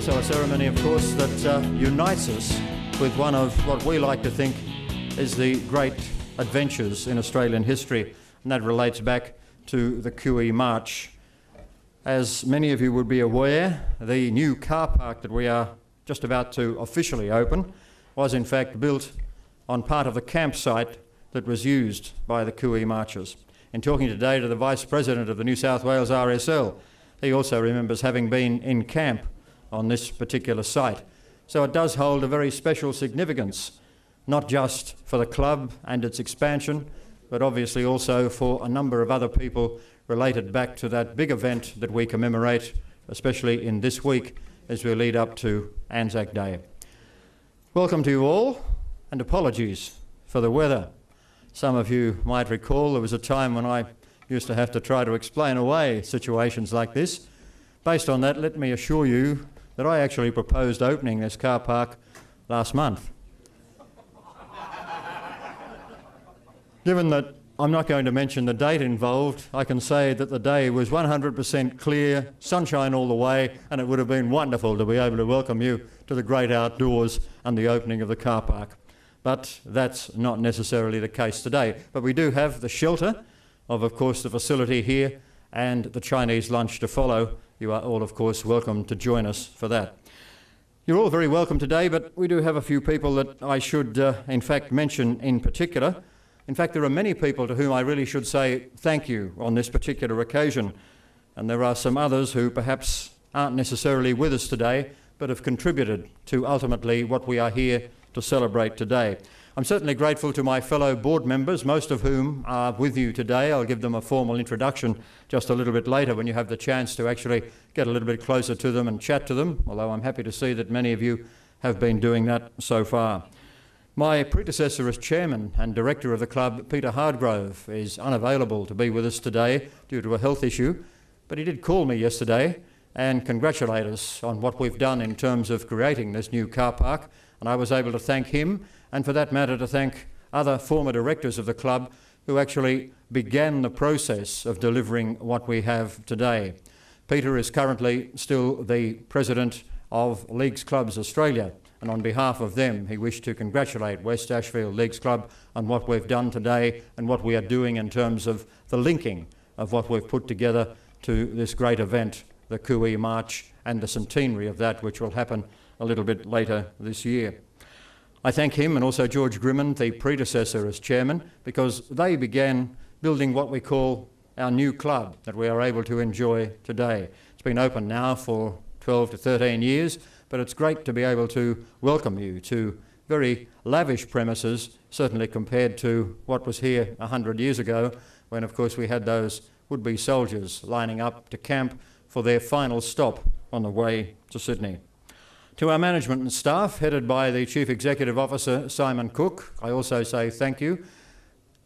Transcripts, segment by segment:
also a ceremony, of course, that unites us with one of what we like to think is the great adventures in Australian history, and that relates back to the Coo-ee March. As many of you would be aware, the new car park that we are just about to officially open was in fact built on part of the campsite that was used by the Coo-ee Marchers. In talking today to the Vice President of the New South Wales RSL, he also remembers having been in camp on this particular site. So it does hold a very special significance, not just for the club and its expansion, but obviously also for a number of other people related back to that big event that we commemorate, especially in this week as we lead up to Anzac Day. Welcome to you all, and apologies for the weather. Some of you might recall there was a time when I used to have to try to explain away situations like this. Based on that, let me assure you that I actually proposed opening this car park last month. Given that I'm not going to mention the date involved, I can say that the day was 100% clear, sunshine all the way, and it would have been wonderful to be able to welcome you to the great outdoors and the opening of the car park. But that's not necessarily the case today. But we do have the shelter of course, the facility here and the Chinese lunch to follow. You are all, of course, welcome to join us for that. You're all very welcome today, but we do have a few people that I should, in fact, mention in particular. In fact, there are many people to whom I really should say thank you on this particular occasion. And there are some others who perhaps aren't necessarily with us today, but have contributed to ultimately what we are here to celebrate today. I'm certainly grateful to my fellow board members, most of whom are with you today. I'll give them a formal introduction just a little bit later when you have the chance to actually get a little bit closer to them and chat to them, although I'm happy to see that many of you have been doing that so far. My predecessor as chairman and director of the club, Peter Hardgrove, is unavailable to be with us today due to a health issue, but he did call me yesterday and congratulate us on what we've done in terms of creating this new car park, and I was able to thank him, and for that matter to thank other former directors of the club who actually began the process of delivering what we have today. Peter is currently still the president of Leagues Clubs Australia, and on behalf of them he wished to congratulate West Ashfield Leagues Club on what we've done today and what we are doing in terms of the linking of what we've put together to this great event, the Coo-ee March, and the centenary of that, which will happen a little bit later this year. I thank him and also George Grimond, the predecessor as chairman, because they began building what we call our new club that we are able to enjoy today. It's been open now for 12 to 13 years, but it's great to be able to welcome you to very lavish premises, certainly compared to what was here 100 years ago, when of course we had those would-be soldiers lining up to camp for their final stop on the way to Sydney. To our management and staff, headed by the Chief Executive Officer, Simon Cook, I also say thank you,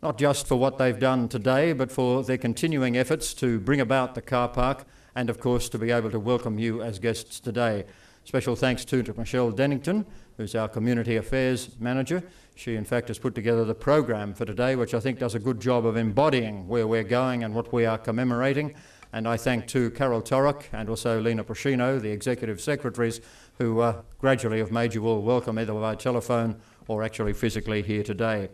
not just for what they've done today, but for their continuing efforts to bring about the car park and, of course, to be able to welcome you as guests today. Special thanks to Michelle Dennington, who's our Community Affairs Manager. She, in fact, has put together the program for today, which I think does a good job of embodying where we're going and what we are commemorating. And I thank too Carol Torrock and also Lena Proscino, the Executive Secretaries, who gradually have made you all welcome either by telephone or actually physically here today.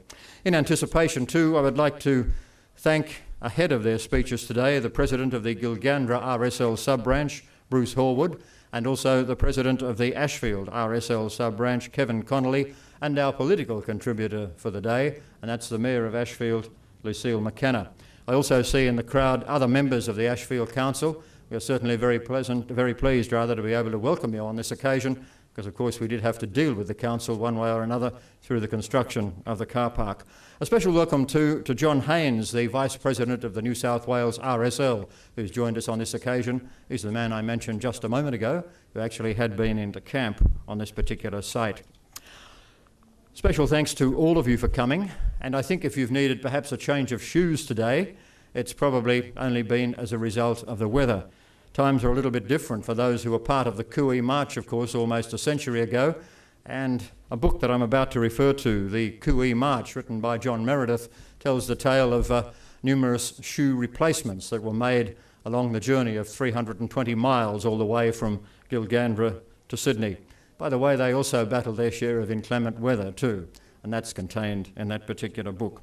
In anticipation too, I would like to thank, ahead of their speeches today, the President of the Gilgandra RSL sub-branch, Bruce Horwood, and also the President of the Ashfield RSL sub-branch, Kevin Connolly, and our political contributor for the day, and that's the Mayor of Ashfield, Lucille McKenna. I also see in the crowd other members of the Ashfield Council. We are certainly very pleased to be able to welcome you on this occasion, because of course we did have to deal with the council one way or another through the construction of the car park. A special welcome to John Haynes, the Vice President of the New South Wales RSL, who's joined us on this occasion. He's the man I mentioned just a moment ago, who actually had been into camp on this particular site. Special thanks to all of you for coming, and I think if you've needed perhaps a change of shoes today, it's probably only been as a result of the weather. Times are a little bit different for those who were part of the Coo-ee March, of course, almost a century ago, and a book that I'm about to refer to, the Coo-ee March, written by John Meredith, tells the tale of numerous shoe replacements that were made along the journey of 320 miles all the way from Gilgandra to Sydney. By the way, they also battled their share of inclement weather too, and that's contained in that particular book.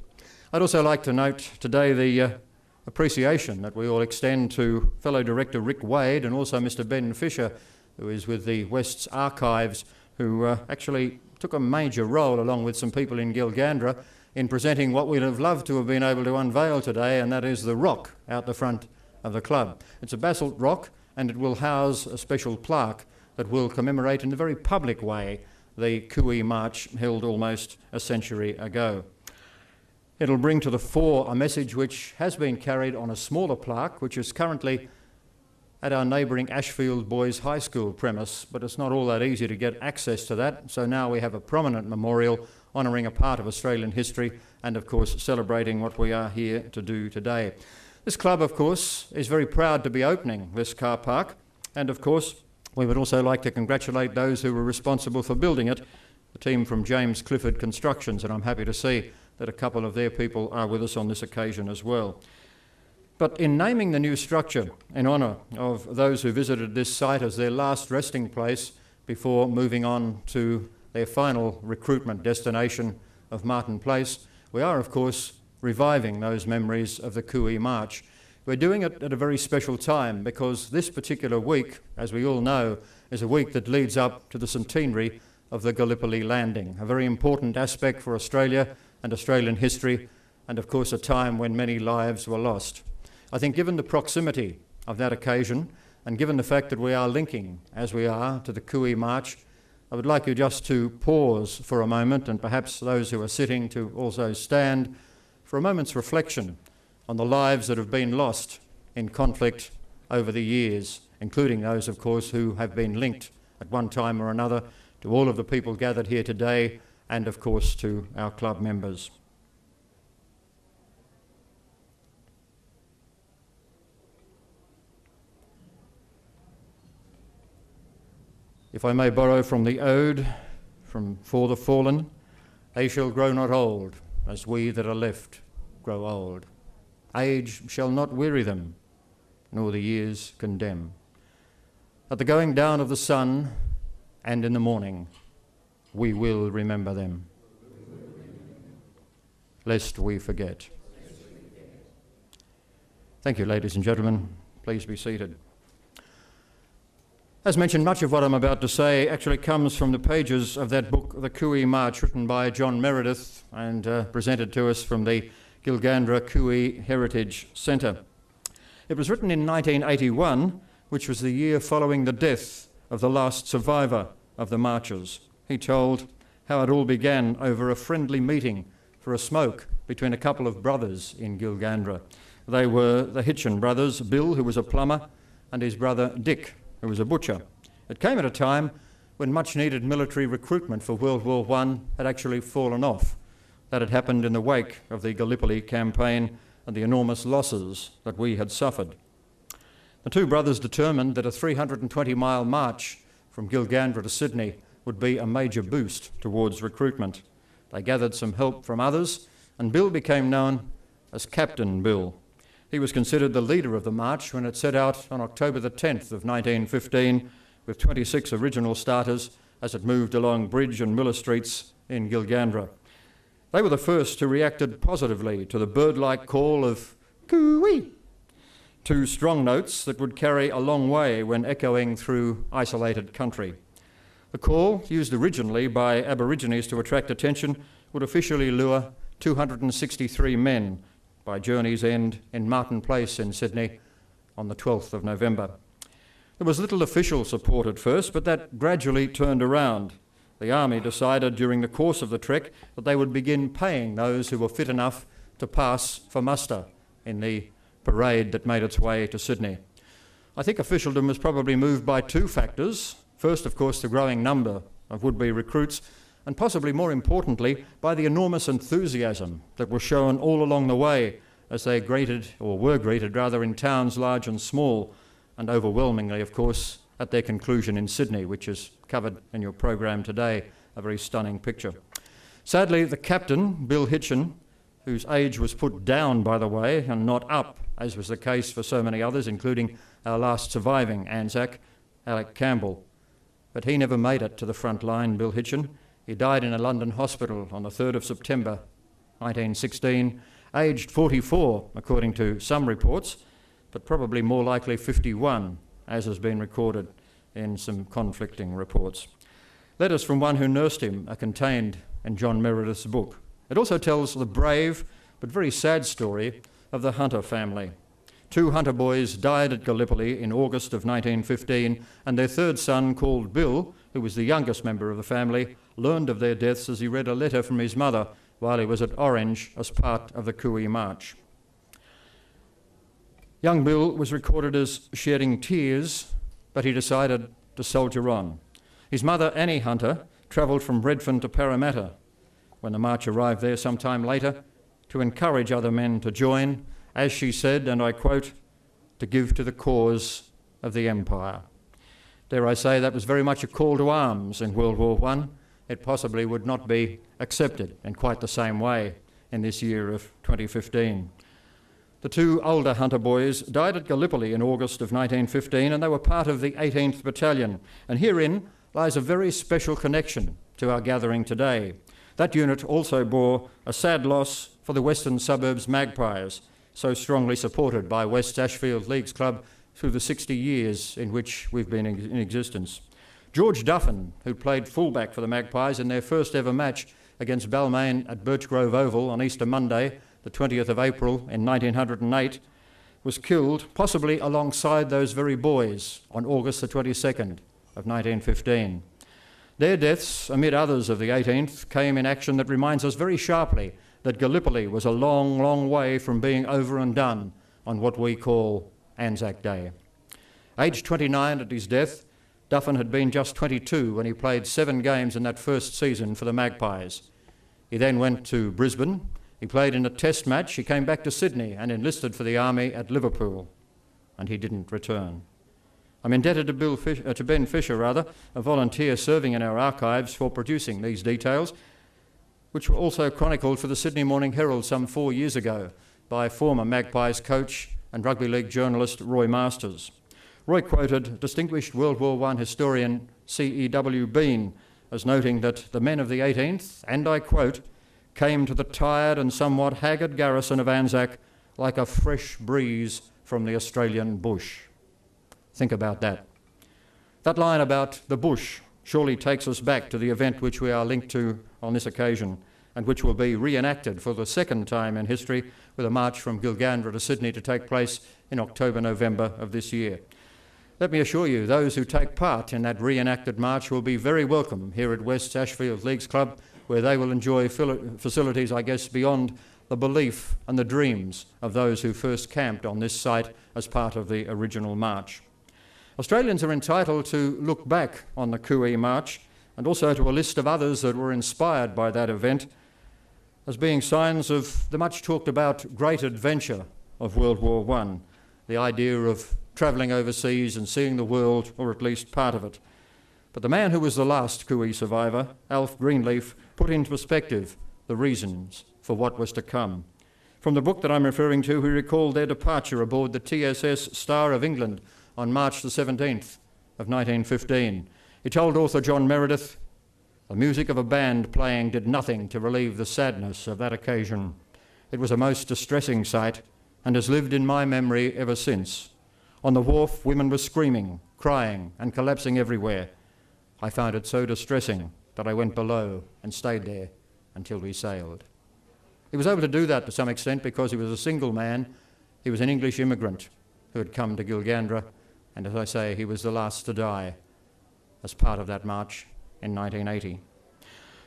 I'd also like to note today the appreciation that we all extend to fellow director Rick Wade and also Mr. Ben Fisher, who is with the West's Archives, who actually took a major role, along with some people in Gilgandra, in presenting what we'd have loved to have been able to unveil today, and that is the rock out the front of the club. It's a basalt rock, and it will house a special plaque that will commemorate in a very public way the Coo-ee March held almost a century ago. It'll bring to the fore a message which has been carried on a smaller plaque, which is currently at our neighbouring Ashfield Boys High School premise, but it's not all that easy to get access to that, so now we have a prominent memorial honouring a part of Australian history and, of course, celebrating what we are here to do today. This club, of course, is very proud to be opening this car park, and, of course, we would also like to congratulate those who were responsible for building it, the team from James Clifford Constructions, and I'm happy to see that a couple of their people are with us on this occasion as well. But in naming the new structure in honour of those who visited this site as their last resting place before moving on to their final recruitment destination of Martin Place, we are, of course, reviving those memories of the Coo-ee March. We're doing it at a very special time because this particular week, as we all know, is a week that leads up to the centenary of the Gallipoli landing, a very important aspect for Australia and Australian history, and of course a time when many lives were lost. I think given the proximity of that occasion, and given the fact that we are linking, as we are, to the Coo-ee March, I would like you just to pause for a moment, and perhaps those who are sitting to also stand, for a moment's reflection on the lives that have been lost in conflict over the years, including those, of course, who have been linked at one time or another to all of the people gathered here today, and of course to our club members. If I may borrow from the ode from For the Fallen, they shall grow not old, as we that are left grow old. Age shall not weary them, nor the years condemn. At the going down of the sun and in the morning, we will remember them, lest we forget. Thank you, ladies and gentlemen. Please be seated. As mentioned, much of what I'm about to say actually comes from the pages of that book, The Coo-ee March, written by John Meredith and presented to us from the Gilgandra Coo-ee Heritage Centre. It was written in 1981, which was the year following the death of the last survivor of the marches. He told how it all began over a friendly meeting for a smoke between a couple of brothers in Gilgandra. They were the Hitchin brothers, Bill, who was a plumber, and his brother Dick, who was a butcher. It came at a time when much-needed military recruitment for World War I had actually fallen off. That had happened in the wake of the Gallipoli campaign and the enormous losses that we had suffered. The two brothers determined that a 320-mile march from Gilgandra to Sydney would be a major boost towards recruitment. They gathered some help from others, and Bill became known as Captain Bill. He was considered the leader of the march when it set out on October the 10th of 1915 with 26 original starters as it moved along Bridge and Miller Streets in Gilgandra. They were the first who reacted positively to the bird-like call of coo-ee, two strong notes that would carry a long way when echoing through isolated country. The call, used originally by Aborigines to attract attention, would officially lure 263 men by journey's end in Martin Place in Sydney on the 12th of November. There was little official support at first, but that gradually turned around. The Army decided during the course of the trek that they would begin paying those who were fit enough to pass for muster in the parade that made its way to Sydney. I think officialdom was probably moved by two factors. First, of course, the growing number of would-be recruits, and possibly more importantly, by the enormous enthusiasm that was shown all along the way as they were greeted in towns large and small, and overwhelmingly, of course, at their conclusion in Sydney, which is covered in your program today, a very stunning picture. Sadly, the captain, Bill Hitchin, whose age was put down, by the way, and not up, as was the case for so many others, including our last surviving Anzac, Alec Campbell, but he never made it to the front line, Bill Hitchin. He died in a London hospital on the 3rd of September 1916, aged 44, according to some reports, but probably more likely 51, as has been recorded in some conflicting reports. Letters from one who nursed him are contained in John Meredith's book. It also tells the brave but very sad story of the Hunter family. 2 Hunter boys died at Gallipoli in August of 1915, and their third son, called Bill, who was the youngest member of the family, learned of their deaths as he read a letter from his mother while he was at Orange as part of the Coo-ee March. Young Bill was recorded as shedding tears, but he decided to soldier on. His mother, Annie Hunter, travelled from Redfern to Parramatta when the march arrived there some time later to encourage other men to join, as she said, and I quote, to give to the cause of the Empire. Dare I say, that was very much a call to arms in World War I. It possibly would not be accepted in quite the same way in this year of 2015. The 2 older Hunter boys died at Gallipoli in August of 1915, and they were part of the 18th Battalion. And herein lies a very special connection to our gathering today. That unit also bore a sad loss for the Western Suburbs Magpies, so strongly supported by West Ashfield Leagues Club through the 60 years in which we've been in existence. George Duffin, who played fullback for the Magpies in their first ever match against Balmain at Birchgrove Oval on Easter Monday, the 20th of April in 1908, was killed, possibly alongside those very boys, on August the 22nd of 1915. Their deaths, amid others of the 18th, came in action that reminds us very sharply that Gallipoli was a long, long way from being over and done on what we call Anzac Day. Aged 29 at his death, Duffin had been just 22 when he played 7 games in that first season for the Magpies. He then went to Brisbane. He played in a test match. He came back to Sydney and enlisted for the army at Liverpool, and he didn't return. I'm indebted to Ben Fisher, a volunteer serving in our archives, for producing these details, which were also chronicled for the Sydney Morning Herald some 4 years ago by former Magpies coach and rugby league journalist Roy Masters. Roy quoted distinguished World War I historian C.E.W. Bean as noting that the men of the 18th, and I quote, came to the tired and somewhat haggard garrison of Anzac like a fresh breeze from the Australian bush. Think about that. That line about the bush surely takes us back to the event which we are linked to on this occasion, and which will be reenacted for the second time in history with a march from Gilgandra to Sydney to take place in October-November of this year. Let me assure you, those who take part in that reenacted march will be very welcome here at West Ashfield Leagues Club, where they will enjoy facilities, I guess, beyond the belief and the dreams of those who first camped on this site as part of the original march. Australians are entitled to look back on the Coo-ee March and also to a list of others that were inspired by that event as being signs of the much talked about great adventure of World War I, the idea of travelling overseas and seeing the world, or at least part of it. But the man who was the last Coo-ee survivor, Alf Greenleaf, put into perspective the reasons for what was to come. From the book that I'm referring to, he recalled their departure aboard the TSS Star of England on March the 17th of 1915. He told author John Meredith, "The music of a band playing did nothing to relieve the sadness of that occasion. It was a most distressing sight and has lived in my memory ever since. On the wharf, women were screaming, crying, and collapsing everywhere. I found it so distressing that I went below and stayed there until we sailed." He was able to do that to some extent because he was a single man. He was an English immigrant who had come to Gilgandra, and as I say, he was the last to die as part of that march in 1980.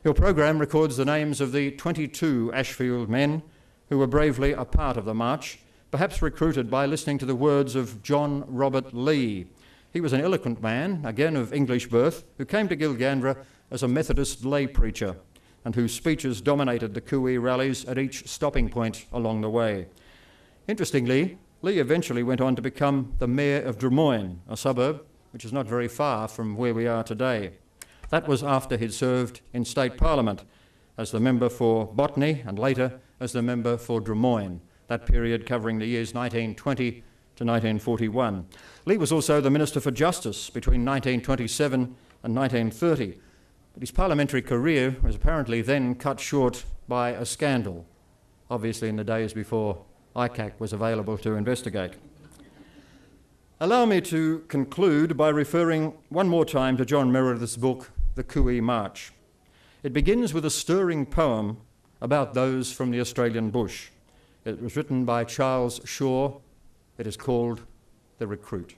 Your program records the names of the 22 Ashfield men who were bravely a part of the march, perhaps recruited by listening to the words of John Robert Lee. He was an eloquent man, again of English birth, who came to Gilgandra as a Methodist lay preacher and whose speeches dominated the Coo-ee rallies at each stopping point along the way. Interestingly, Lee eventually went on to become the Mayor of Drummoyne, a suburb which is not very far from where we are today. That was after he'd served in State Parliament as the member for Botany and later as the member for Drummoyne, that period covering the years 1920 to 1941. Lee was also the Minister for Justice between 1927 and 1930. But his parliamentary career was apparently then cut short by a scandal, obviously in the days before ICAC was available to investigate. Allow me to conclude by referring one more time to John Meredith's book, The Coo-ee March. It begins with a stirring poem about those from the Australian bush. It was written by Charles Shaw. It is called The Recruit.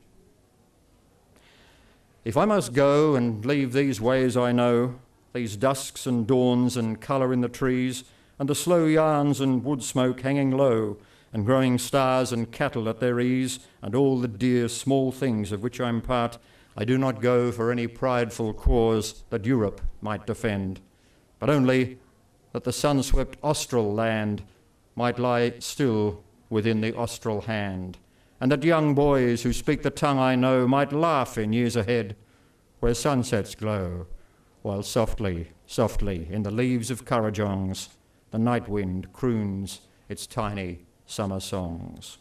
If I must go and leave these ways I know, these dusks and dawns and colour in the trees, and the slow yarns and wood smoke hanging low, and growing stars and cattle at their ease, and all the dear small things of which I'm part, I do not go for any prideful cause that Europe might defend, but only that the sun-swept Austral land might lie still within the Austral hand, and that young boys who speak the tongue I know might laugh in years ahead, where sunsets glow, while softly, softly, in the leaves of currajongs, the night wind croons its tiny summer songs.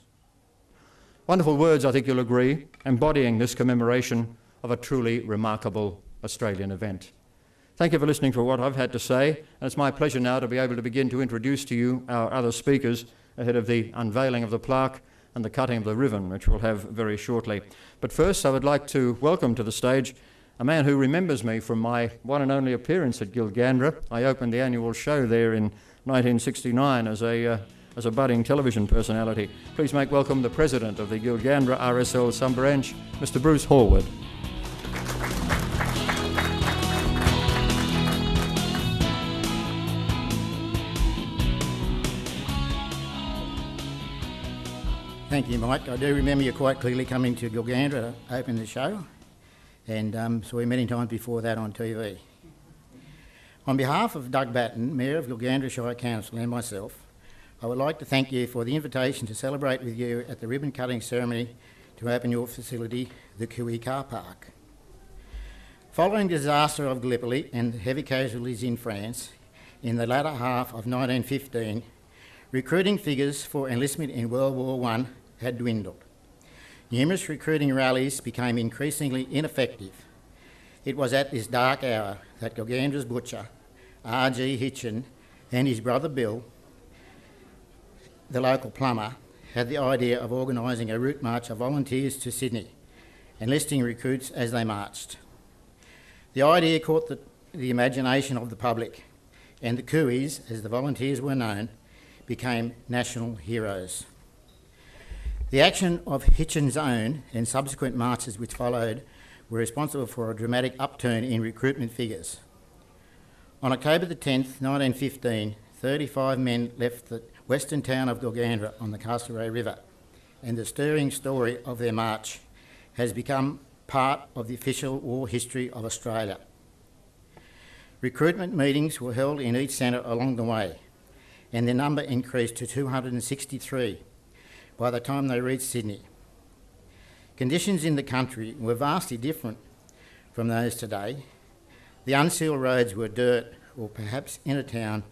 Wonderful words, I think you'll agree, embodying this commemoration of a truly remarkable Australian event. Thank you for listening to what I've had to say, and it's my pleasure now to be able to begin to introduce to you our other speakers ahead of the unveiling of the plaque and the cutting of the ribbon, which we'll have very shortly. But first, I would like to welcome to the stage a man who remembers me from my one and only appearance at Gilgandra. I opened the annual show there in 1969 as a budding television personality. Please make welcome the President of the Gilgandra RSL sub-branch, Mr. Bruce Horwood. Thank you, Mike. I do remember you quite clearly coming to Gilgandra to open the show, and saw you many times before that on TV. On behalf of Doug Batten, Mayor of Gilgandra Shire Council, and myself, I would like to thank you for the invitation to celebrate with you at the ribbon cutting ceremony to open your facility, the Coo-ee Carpark. Following the disaster of Gallipoli and the heavy casualties in France in the latter half of 1915, recruiting figures for enlistment in World War I had dwindled. Numerous recruiting rallies became increasingly ineffective. It was at this dark hour that Gilgandra's butcher, R.G. Hitchin, and his brother Bill, the local plumber, had the idea of organising a route march of volunteers to Sydney, enlisting recruits as they marched. The idea caught the imagination of the public, and the Coo-ees, as the volunteers were known, became national heroes. The action of Hitchin's own and subsequent marches which followed were responsible for a dramatic upturn in recruitment figures. On October the 10th, 1915, 35 men left the western town of Gilgandra on the Castlereagh River, and the stirring story of their march has become part of the official war history of Australia. Recruitment meetings were held in each centre along the way, and their number increased to 263 by the time they reached Sydney. Conditions in the country were vastly different from those today. The unsealed roads were dirt, or perhaps in a town,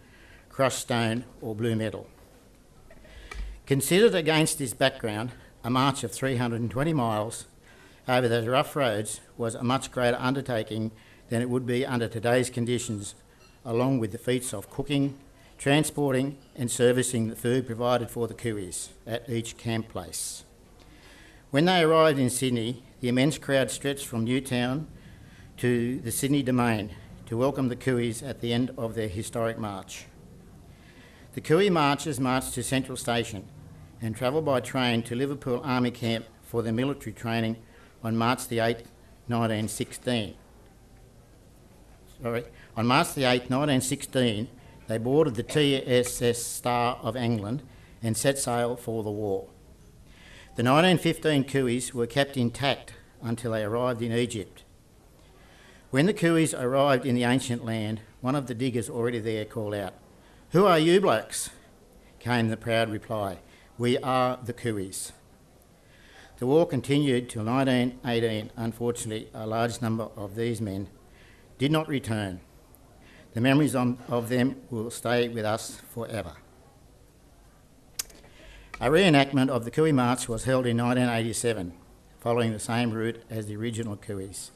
crushed stone or blue metal. Considered against this background, a march of 320 miles over those rough roads was a much greater undertaking than it would be under today's conditions, along with the feats of cooking, transporting and servicing the food provided for the Coo-ees at each camp place. When they arrived in Sydney, the immense crowd stretched from Newtown to the Sydney Domain to welcome the Coo-ees at the end of their historic march. The Coo-ee marchers marched to Central Station and travelled by train to Liverpool Army Camp for their military training on March the 8th, 1916. On March the 8th, 1916, they boarded the TSS Star of England and set sail for the war. The 1915 Coo-ees were kept intact until they arrived in Egypt. When the Coo-ees arrived in the ancient land, one of the diggers already there called out, "Who are you blokes?" Came the proud reply, "We are the Coo-ees." The war continued till 1918. Unfortunately, a large number of these men did not return. The memories of them will stay with us forever. A reenactment of the Coo-ee March was held in 1987, following the same route as the original Coo-ees.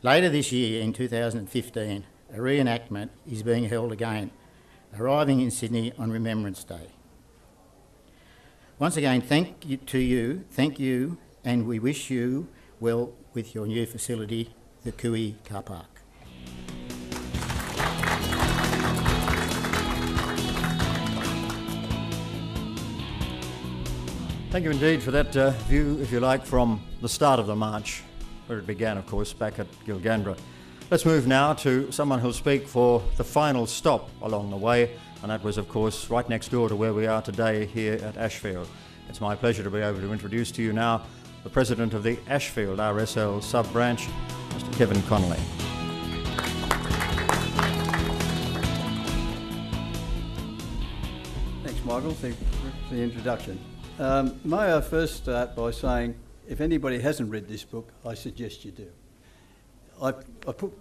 Later this year, in 2015, a reenactment is being held again, arriving in Sydney on Remembrance Day. Once again, thank you, and we wish you well with your new facility, the Coo-ee Carpark. Thank you indeed for that view, if you like, from the start of the march, where it began, of course, back at Gilgandra. Let's move now to someone who'll speak for the final stop along the way, and that was, of course, right next door to where we are today here at Ashfield. It's my pleasure to be able to introduce to you now the President of the Ashfield RSL sub-branch, Mr. Kevin Connolly. Thanks, Michael. Thank you for the introduction. May I first start by saying, if anybody hasn't read this book, I suggest you do.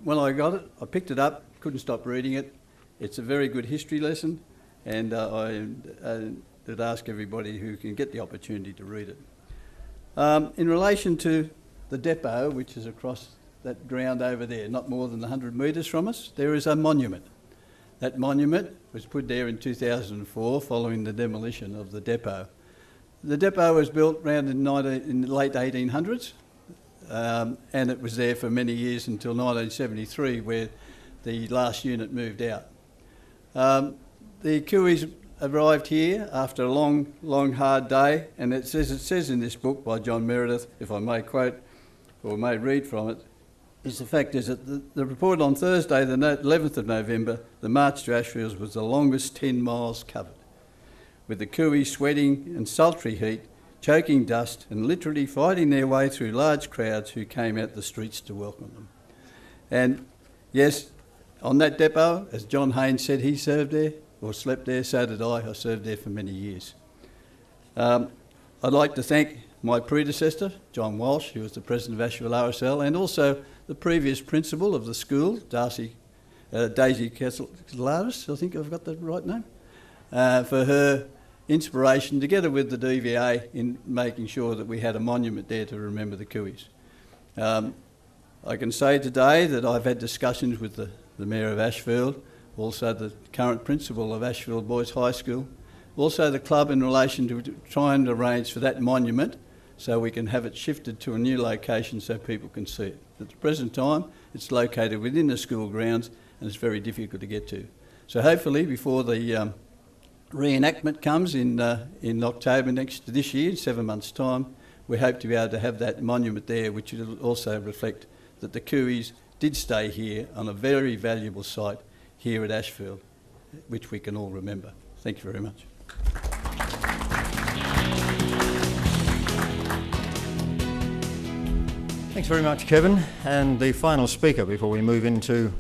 When I got it, I picked it up, couldn't stop reading it. It's a very good history lesson, and I would ask everybody who can get the opportunity to read it. In relation to the depot, which is across that ground over there, not more than 100 metres from us, there is a monument. That monument was put there in 2004 following the demolition of the depot. The depot was built around in the late 1800s, and it was there for many years until 1973, where the last unit moved out. The Coo-ees arrived here after a long, hard day, and it says in this book by John Meredith, if I may quote or may read from it, is the fact is that the report on Thursday, the 11th of November, the march to Ashfield was the longest 10 miles covered, with the Coo-ees sweating in sultry heat, choking dust, and literally fighting their way through large crowds who came out the streets to welcome them. And yes, on that depot, as John Haynes said, he served there or slept there, so did I. I served there for many years. I'd like to thank my predecessor, John Walsh, who was the president of Ashfield RSL, and also the previous principal of the school, Daisy Castellaris, I think I've got the right name, for her inspiration, together with the DVA, in making sure that we had a monument there to remember the Coo-ees. I can say today that I've had discussions with the Mayor of Ashfield, also the current principal of Ashfield Boys High School, also the club, in relation to try and arrange for that monument so we can have it shifted to a new location so people can see it. At the present time, it's located within the school grounds and it's very difficult to get to. So hopefully before the reenactment comes in October this year, in 7 months' time, we hope to be able to have that monument there, which will also reflect that the Coo-ees did stay here on a very valuable site here at Ashfield, which we can all remember. Thank you very much. Thanks very much, Kevin. And the final speaker before we move into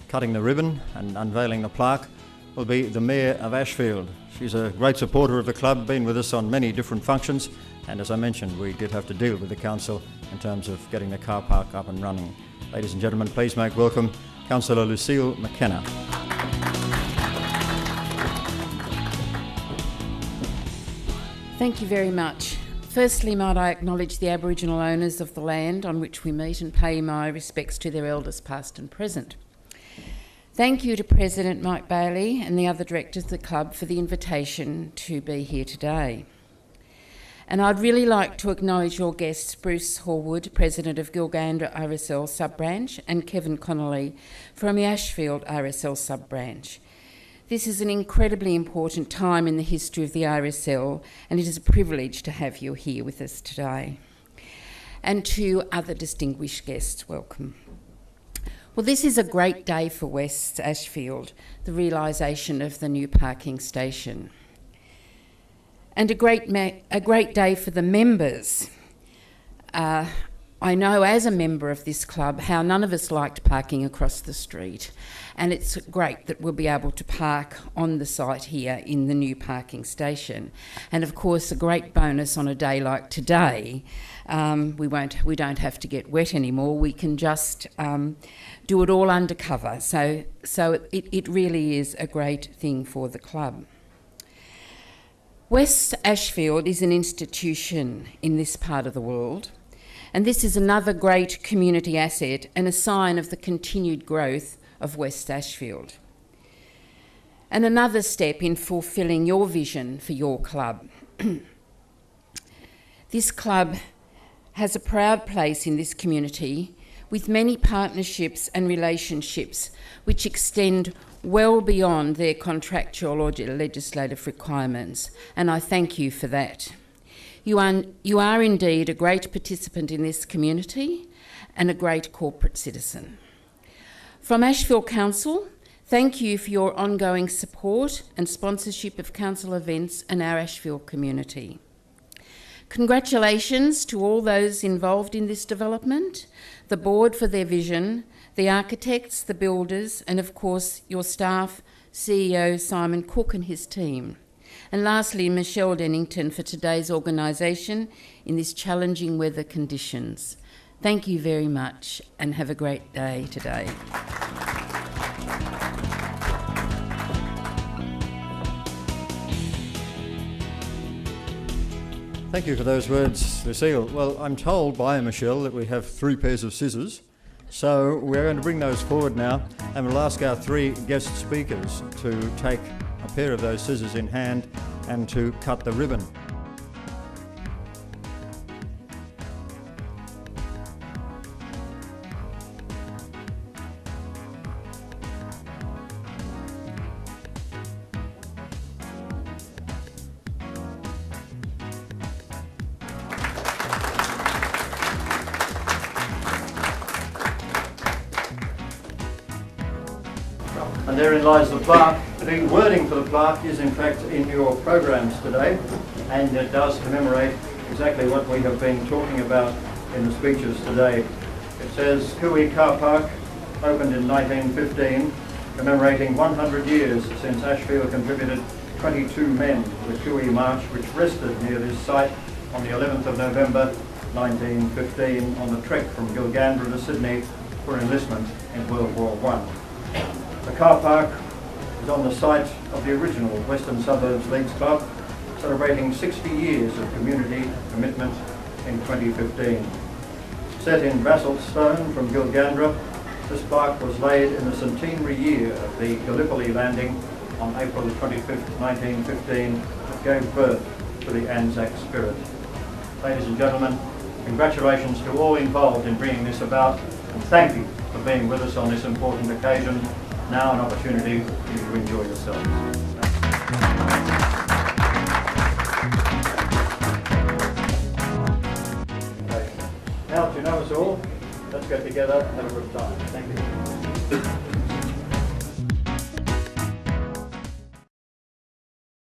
cutting the ribbon and unveiling the plaque will be the Mayor of Ashfield. She's a great supporter of the club, been with us on many different functions, and as I mentioned, we did have to deal with the council in terms of getting the car park up and running. Ladies and gentlemen, please make welcome Councillor Lucille McKenna. Thank you very much. Firstly, might I acknowledge the Aboriginal owners of the land on which we meet and pay my respects to their elders past and present. Thank you to President Mike Bailey and the other directors of the club for the invitation to be here today. And I'd really like to acknowledge your guests, Bruce Horwood, President of Gilgandra RSL Sub-Branch, and Kevin Connolly from the Ashfield RSL Sub-Branch. This is an incredibly important time in the history of the RSL, and it is a privilege to have you here with us today. And to other distinguished guests, welcome. Well, this is a great day for West Ashfield, the realisation of the new parking station. And a great day for the members. I know as a member of this club how none of us liked parking across the street, and it's great that we'll be able to park on the site here in the new parking station. And of course, a great bonus on a day like today, we don't have to get wet anymore. We can just do it all undercover. So it really is a great thing for the club. West Ashfield is an institution in this part of the world, And this is another great community asset and a sign of the continued growth of West Ashfield. And another step in fulfilling your vision for your club. This club has a proud place in this community with many partnerships and relationships which extend well beyond their contractual or legislative requirements, and I thank you for that. You are indeed a great participant in this community and a great corporate citizen. From Ashfield Council, thank you for your ongoing support and sponsorship of council events and our Ashfield community. Congratulations to all those involved in this development, the board for their vision, the architects, the builders, and of course your staff, CEO Simon Cook and his team. And lastly, Michelle Dennington for today's organisation in these challenging weather conditions. Thank you very much and have a great day today. Thank you for those words, Lucille. Well, I'm told by Michelle that we have 3 pairs of scissors, so we're going to bring those forward now, and we'll ask our 3 guest speakers to take a pair of those scissors in hand and to cut the ribbon. And therein lies the plaque. The wording for the plaque is in fact in your programs today, and it does commemorate exactly what we have been talking about in the speeches today. It says Coo-ee Carpark opened in 1915, commemorating 100 years since Ashfield contributed 22 men to the Coo-ee March, which rested near this site on the 11th of November 1915 on the trek from Gilgandra to Sydney for enlistment in World War I. The car park is on the site of the original Western Suburbs Leagues Club, celebrating 60 years of community commitment in 2015. Set in basalt stone from Gilgandra, this plaque was laid in the centenary year of the Gallipoli landing on April 25th, 1915, that gave birth to the Anzac spirit. Ladies and gentlemen, congratulations to all involved in bringing this about, and thank you for being with us on this important occasion. Now an opportunity for you to enjoy yourselves. Okay. Now, to know us all, let's get together and have a good time. Thank you.